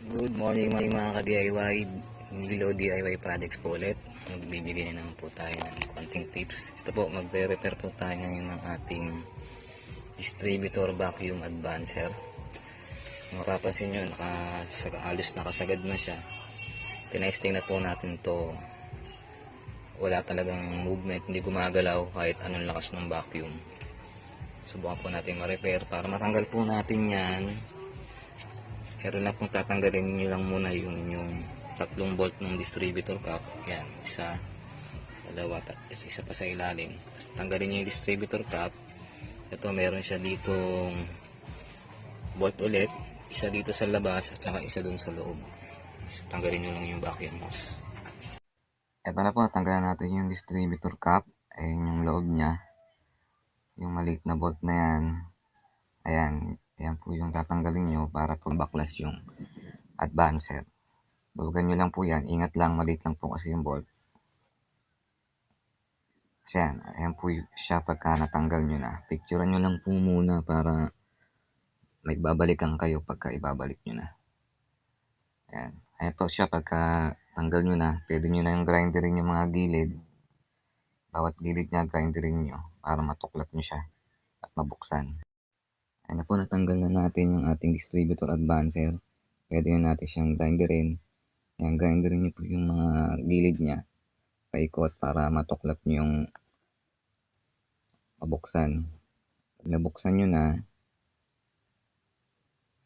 Good morning mga ka-DIY, Nilo DIY Projects po ulit. Magbibigay naman po tayo ng konting tips. Ito po, magre-repair po tayo ngayon ng ating distributor vacuum advancer. Mapapansin nyo, halos nakasagad na siya. Tinesting na po natin to. Wala talagang movement, hindi gumagalaw kahit anong lakas ng vacuum. Subukan po natin ma-repair para matanggal po natin yan. Meron lang pong tatanggalin nyo lang muna yung inyong 3 bolt ng distributor cap. Yan, isa, dalawa, isa pa sa ilalim. Tanggalin nyo yung distributor cap. Ito, meron siya ditong bolt ulit, isa dito sa labas at saka isa dun sa loob. Tanggalin nyo lang yung vacuum hose. Ito na po, tanggalan natin yung distributor cap. Ayan yung loob nya, yung maliit na bolt na yan. Ayan, yan po yung tatanggalin nyo para tumbaklas yung advancer. Bulugan nyo lang po yan. Ingat lang, maliit lang po kasi yung bolt. Kasi yan, ayan po siya pagka natanggal nyo na. Picturean nyo lang po muna para may babalikan kayo pagka ibabalik nyo na. Ayan, ayan po siya pagka tanggal nyo na. Pwede nyo na yung grinderin yung mga gilid. Bawat gilid nya grinderin nyo para matuklat nyo siya at mabuksan. Ayan na po, natanggal na natin yung ating distributor advancer. Pwede na natin siyang grinderin. Ayan, grinderin nyo po yung mga gilid niya. Paikot para matuklat nyo yung mabuksan. Pag nabuksan nyo na,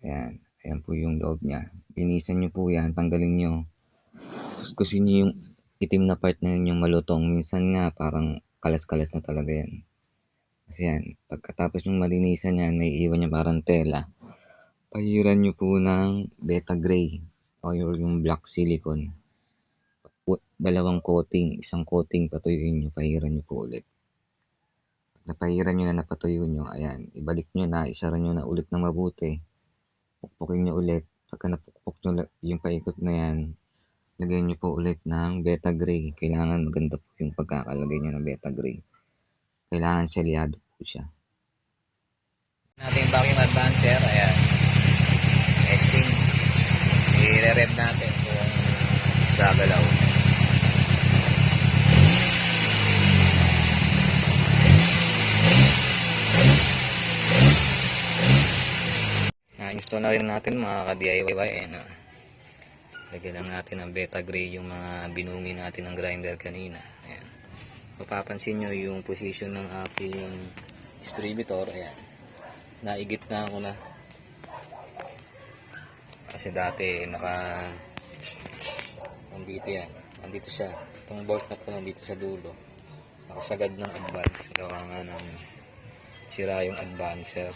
ayan, ayan po yung loob niya. Linisan nyo po yan, tanggalin nyo. Gusto nyo yung itim na part na yun yung malutong. Minsan nga parang kalas-kalas na talaga yan. Kasi yan, pagkatapos yung malinisan yan, may iwan niya parang tela. Pahiran nyo po ng beta gray o yung black silicone. 2 coating, isang coating patuyuin nyo, pahiran nyo po ulit. Pag napahiran nyo na, napatuyo nyo, ayan, ibalik nyo na, isara nyo na ulit ng mabuti. Pukpukin nyo ulit. Pagka napukpok nyo yung paikot na yan, lagyan nyo po ulit ng beta gray. Kailangan maganda po yung pagkakalagay nyo ng beta gray. Kailangan selyado po siya. Natin vacuum advancer, ayan. Testing. I-rev natin kung gagalaw. Na-install na rin natin mga ka-DIY. Ayan, lagyan lang natin ng beta gray yung mga binungi natin ng grinder kanina. Ayan. Mapapansin nyo yung position ng ating distributor. Ayan, naigit na ako na kasi dati nandito yan, nandito siya, itong bolt na to nandito sa dulo, nakasagad ng advance, gawa nga ng sira yung advancer.